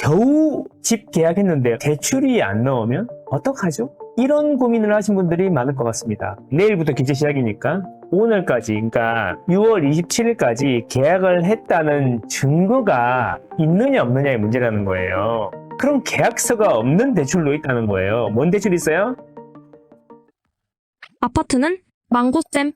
겨우 집 계약했는데 대출이 안 나오면 어떡하죠? 이런 고민을 하신 분들이 많을 것 같습니다. 내일부터 기재 시작이니까 오늘까지, 그러니까 6월 27일까지 계약을 했다는 증거가 있느냐 없느냐의 문제라는 거예요. 그럼 계약서가 없는 대출도 있다는 거예요. 뭔 대출 있어요? 아파트는 망고쌤.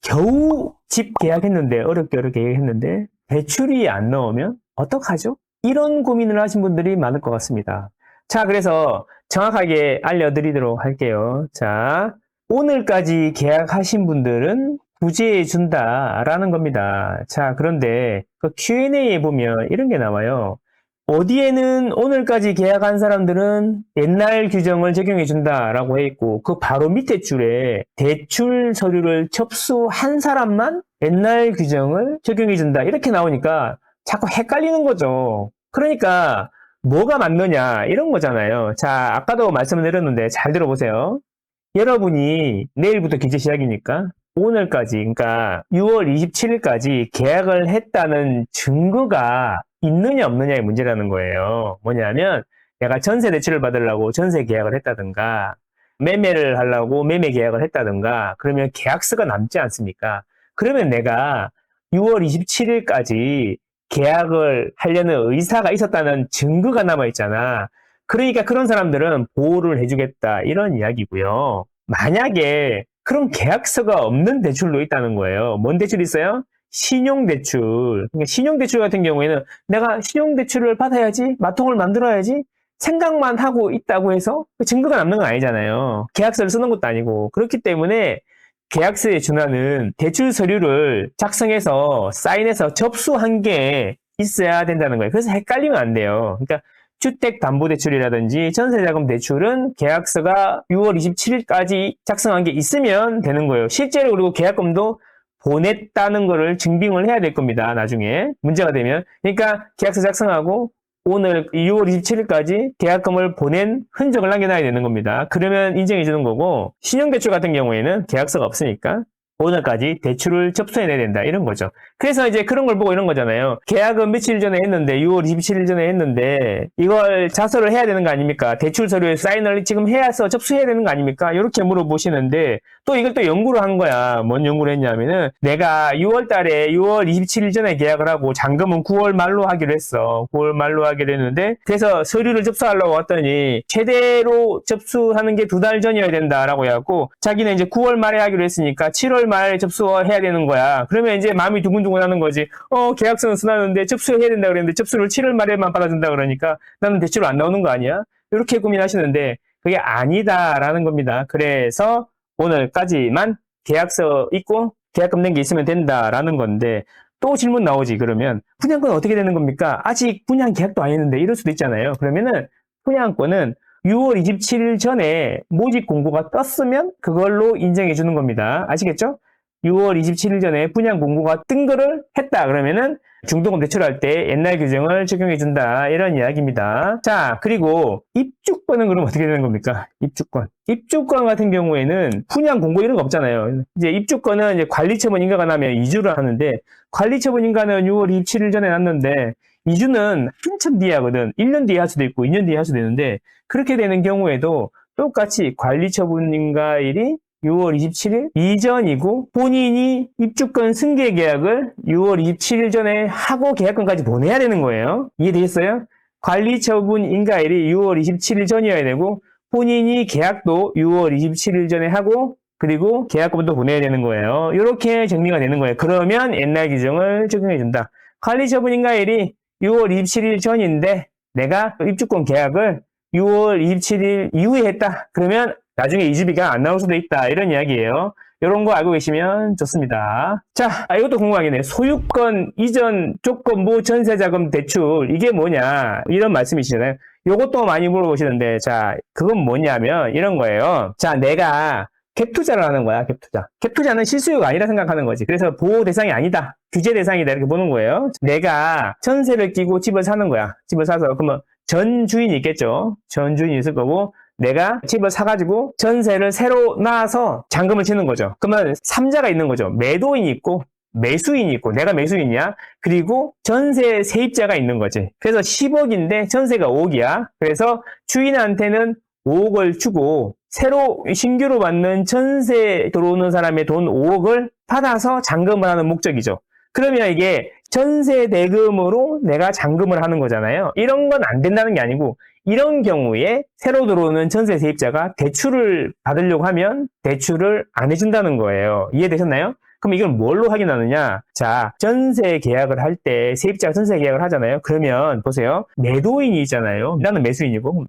겨우 집 계약했는데, 어렵게 계약했는데 대출이 안 나오면 어떡하죠? 이런 고민을 하신 분들이 많을 것 같습니다. 자, 그래서 정확하게 알려드리도록 할게요. 자, 오늘까지 계약하신 분들은 구제해 준다라는 겁니다. 자, 그런데 그 Q&A에 보면 이런 게 나와요. 어디에는 오늘까지 계약한 사람들은 옛날 규정을 적용해 준다라고 해 있고, 그 바로 밑에 줄에 대출 서류를 접수한 사람만 옛날 규정을 적용해 준다 이렇게 나오니까 자꾸 헷갈리는 거죠. 그러니까 뭐가 맞느냐 이런 거잖아요. 자, 아까도 말씀을 드렸는데 잘 들어보세요. 여러분이 내일부터 기재 시작이니까 오늘까지, 그러니까 6월 27일까지 계약을 했다는 증거가 있느냐 없느냐의 문제라는 거예요. 뭐냐면 내가 전세 대출을 받으려고 전세 계약을 했다든가 매매를 하려고 매매 계약을 했다든가 그러면 계약서가 남지 않습니까? 그러면 내가 6월 27일까지 계약을 하려는 의사가 있었다는 증거가 남아있잖아. 그러니까 그런 사람들은 보호를 해주겠다 이런 이야기고요. 만약에 그런 계약서가 없는 대출도 있다는 거예요. 뭔 대출이 있어요? 신용대출. 그러니까 신용대출 같은 경우에는 내가 신용대출을 받아야지, 마통을 만들어야지 생각만 하고 있다고 해서 증거가 남는 건 아니잖아요. 계약서를 쓰는 것도 아니고. 그렇기 때문에 계약서에 준하는 대출 서류를 작성해서 사인해서 접수한 게 있어야 된다는 거예요. 그래서 헷갈리면 안 돼요. 그러니까 주택담보대출이라든지 전세자금 대출은 계약서가 6월 27일까지 작성한 게 있으면 되는 거예요. 실제로 그리고 계약금도 보냈다는 거를 증빙을 해야 될 겁니다. 나중에 문제가 되면. 그러니까 계약서 작성하고 오늘 6월 27일까지 계약금을 보낸 흔적을 남겨놔야 되는 겁니다. 그러면 인정해 주는 거고, 신용대출 같은 경우에는 계약서가 없으니까 오늘까지 대출을 접수해야 된다 이런 거죠. 그래서 이제 그런 걸 보고 이런 거잖아요. 계약은 며칠 전에 했는데 6월 27일 전에 했는데 이걸 자서를 해야 되는 거 아닙니까? 대출 서류에 사인을 지금 해서 접수해야 되는 거 아닙니까? 이렇게 물어보시는데 또 이걸 또 연구를 한 거야. 뭔 연구를 했냐면은 내가 6월 달에 6월 27일 전에 계약을 하고 잔금은 9월 말로 하기로 했어. 9월 말로 하기로 했는데 그래서 서류를 접수하려고 왔더니 최대로 접수하는 게 2달 전이어야 된다라고 해갖고 자기는 이제 9월 말에 하기로 했으니까 7월 말에 접수해야 되는 거야. 그러면 이제 마음이 두근두근 하는 거지. 계약서는 써놨는데 접수해야 된다 그랬는데 접수를 7월 말에만 받아준다 그러니까 나는 대출 안 나오는 거 아니야? 이렇게 고민하시는데 그게 아니다라는 겁니다. 그래서 오늘까지만 계약서 있고 계약금 낸 게 있으면 된다라는 건데 또 질문 나오지. 그러면 분양권 어떻게 되는 겁니까? 아직 분양 계약도 안 했는데 이럴 수도 있잖아요. 그러면은 분양권은 6월 27일 전에 모집 공고가 떴으면 그걸로 인정해 주는 겁니다. 아시겠죠? 6월 27일 전에 분양 공고가 뜬 거를 했다 그러면은 중도금 대출할 때 옛날 규정을 적용해 준다 이런 이야기입니다. 자, 그리고 입주권은 그럼 어떻게 되는 겁니까? 입주권 같은 경우에는 분양 공고 이런 거 없잖아요. 이제 입주권은 이제 관리처분 인가가 나면 이주를 하는데 관리처분 인가는 6월 27일 전에 났는데 이주는 한참 뒤에 하거든. 1년 뒤에 할 수도 있고 2년 뒤에 할 수도 있는데 그렇게 되는 경우에도 똑같이 관리처분 인가일이 6월 27일 이전이고 본인이 입주권 승계 계약을 6월 27일 전에 하고 계약권까지 보내야 되는 거예요. 이해되겠어요? 관리처분 인가일이 6월 27일 전이어야 되고 본인이 계약도 6월 27일 전에 하고 그리고 계약권도 보내야 되는 거예요. 이렇게 정리가 되는 거예요. 그러면 옛날 규정을 적용해 준다. 관리처분 인가일이 6월 27일 전인데 내가 입주권 계약을 6월 27일 이후에 했다. 그러면 나중에 이주비가 안 나올 수도 있다. 이런 이야기예요. 이런 거 알고 계시면 좋습니다. 자, 이것도 궁금하겠네요. 소유권 이전 조건부 전세자금 대출 이게 뭐냐 이런 말씀이시잖아요. 이것도 많이 물어보시는데 자, 그건 뭐냐면 이런 거예요. 자, 내가 갭투자를 하는 거야. 갭투자는 실수요가 아니라 생각하는 거지. 그래서 보호 대상이 아니다. 규제 대상이다. 이렇게 보는 거예요. 내가 전세를 끼고 집을 사는 거야. 집을 사서 그러면 전 주인이 있겠죠. 전 주인이 있을 거고 내가 집을 사가지고 전세를 새로 놔서 잔금을 치는 거죠. 그러면 3자가 있는 거죠. 매도인이 있고 매수인이 있고 내가 매수인이야. 그리고 전세 세입자가 있는 거지. 그래서 10억인데 전세가 5억이야. 그래서 주인한테는 5억을 주고 새로 신규로 받는 전세 들어오는 사람의 돈 5억을 받아서 잔금을 하는 목적이죠. 그러면 이게 전세 대금으로 내가 잔금을 하는 거잖아요. 이런 건 안 된다는 게 아니고 이런 경우에 새로 들어오는 전세 세입자가 대출을 받으려고 하면 대출을 안 해준다는 거예요. 이해되셨나요? 그럼 이걸 뭘로 확인하느냐? 자, 전세 계약을 할 때 세입자가 전세 계약을 하잖아요. 그러면 보세요. 매도인이 있잖아요. 나는 매수인이고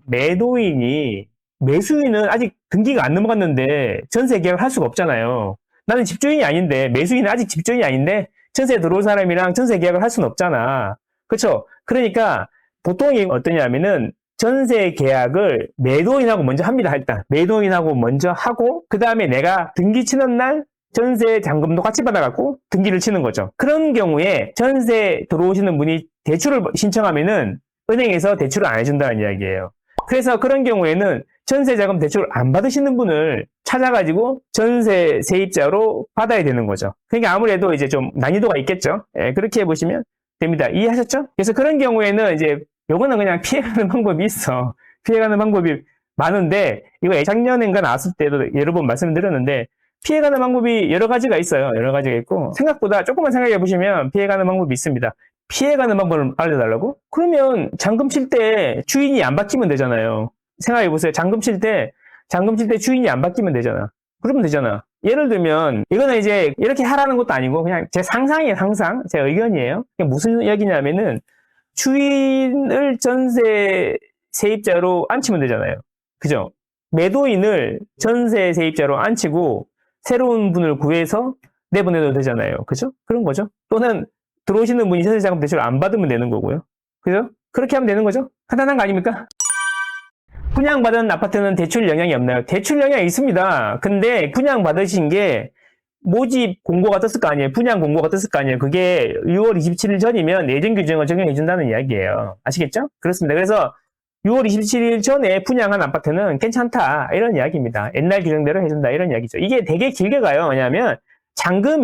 매수인은 아직 등기가 안 넘어갔는데 전세 계약을 할 수가 없잖아요. 나는 집주인이 아닌데 매수인은 아직 집주인이 아닌데 전세 들어올 사람이랑 전세 계약을 할 수는 없잖아. 그렇죠? 그러니까 보통 이 어떠냐면은 전세 계약을 매도인하고 먼저 합니다. 일단 매도인하고 먼저 하고 그 다음에 내가 등기 치는 날 전세 잔금도 같이 받아갖고 등기를 치는 거죠. 그런 경우에 전세 들어오시는 분이 대출을 신청하면은 은행에서 대출을 안 해준다는 이야기예요. 그래서 그런 경우에는 전세 자금 대출을 안 받으시는 분을 찾아가지고 전세 세입자로 받아야 되는 거죠. 그러니까 아무래도 이제 좀 난이도가 있겠죠. 예, 그렇게 해보시면 됩니다. 이해하셨죠? 그래서 그런 경우에는 이제 요거는 그냥 피해가는 방법이 있어. 피해가는 방법이 많은데 이거 작년인가 나왔을 때도 여러 번 말씀드렸는데 피해가는 방법이 여러 가지가 있어요. 여러 가지가 있고 생각보다 조금만 생각해 보시면 피해가는 방법이 있습니다. 피해가는 방법을 알려달라고? 그러면 잔금 칠 때 주인이 안 바뀌면 되잖아요. 생각해 보세요. 잔금 칠 때 주인이 안 바뀌면 되잖아. 그러면 되잖아. 예를 들면 이거는 이제 이렇게 하라는 것도 아니고 그냥 제 상상이에요. 상상. 제 의견이에요. 무슨 이야기냐면은 주인을 전세 세입자로 앉히면 되잖아요. 그죠? 매도인을 전세 세입자로 앉히고 새로운 분을 구해서 내보내도 되잖아요. 그죠? 그런 거죠. 또는 들어오시는 분이 전세 자금 대출을 안 받으면 되는 거고요. 그죠? 그렇게 하면 되는 거죠? 간단한 거 아닙니까? 분양받은 아파트는 대출 영향이 없나요? 대출 영향이 있습니다. 근데 분양받으신 게 모집 공고가 떴을 거 아니에요? 분양 공고가 떴을 거 아니에요? 그게 6월 27일 전이면 예정 규정을 적용해준다는 이야기예요. 아시겠죠? 그렇습니다. 그래서 6월 27일 전에 분양한 아파트는 괜찮다. 이런 이야기입니다. 옛날 규정대로 해준다. 이런 이야기죠. 이게 되게 길게 가요. 왜냐하면 잔금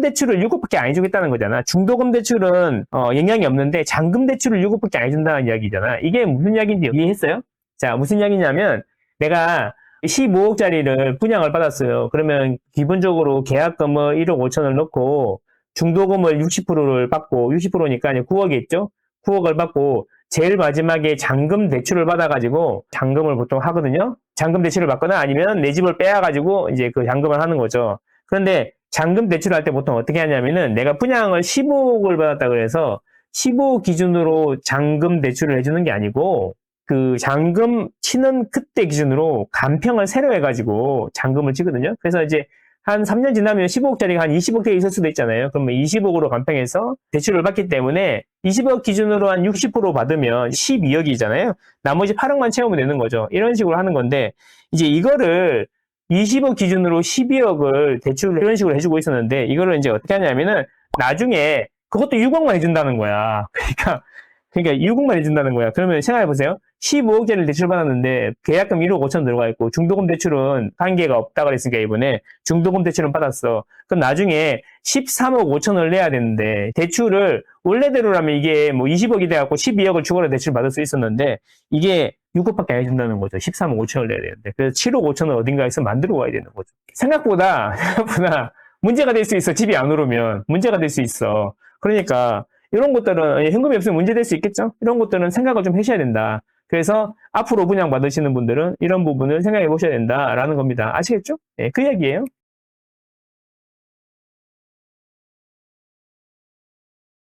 대출을 6억밖에 안 해주겠다는 거잖아. 중도금 대출은 영향이 없는데 잔금 대출을 6억밖에 안 해준다는 이야기잖아. 이게 무슨 이야기인지 이해했어요? 자, 무슨 이야기냐면 내가 15억짜리를 분양을 받았어요. 그러면 기본적으로 계약금을 1억 5천을 넣고 중도금을 60%를 받고 60%니까 9억이 있죠? 9억을 받고 제일 마지막에 잔금 대출을 받아가지고 잔금을 보통 하거든요. 잔금 대출을 받거나 아니면 내 집을 빼앗가지고 이제 그 잔금을 하는 거죠. 그런데 잔금 대출을 할 때 보통 어떻게 하냐면은 내가 분양을 15억을 받았다 그래서 15억 기준으로 잔금 대출을 해주는 게 아니고 그 잔금 치는 그때 기준으로 간평을 새로 해가지고 잔금을 치거든요. 그래서 이제 한 3년 지나면 15억짜리가 한 20억대에 있을 수도 있잖아요. 그러면 20억으로 간평해서 대출을 받기 때문에 20억 기준으로 한 60% 받으면 12억이잖아요. 나머지 8억만 채우면 되는 거죠. 이런 식으로 하는 건데 이제 이거를 20억 기준으로 12억을 대출을 이런 식으로 해주고 있었는데 이거를 이제 어떻게 하냐면은 나중에 그것도 6억만 해준다는 거야. 그러니까 6억만 해준다는 거야. 그러면 생각해보세요. 15억짜리를 대출받았는데 계약금 1억 5천 들어가 있고 중도금 대출은 한계가 없다 그랬으니까 이번에 중도금 대출은 받았어. 그럼 나중에 13억 5천을 내야 되는데 대출을 원래대로라면 이게 뭐 20억이 돼갖고 12억을 추가로 대출 받을 수 있었는데 이게 6억밖에 안 해준다는 거죠. 13억 5천을 내야 되는데. 그래서 7억 5천을 어딘가에서 만들어 와야 되는 거죠. 생각보다 문제가 될 수 있어. 집이 안 오르면 문제가 될 수 있어. 그러니까 이런 것들은 현금이 없으면 문제 될 수 있겠죠? 이런 것들은 생각을 좀 하셔야 된다. 그래서 앞으로 분양 받으시는 분들은 이런 부분을 생각해 보셔야 된다라는 겁니다. 아시겠죠? 네, 그 얘기예요.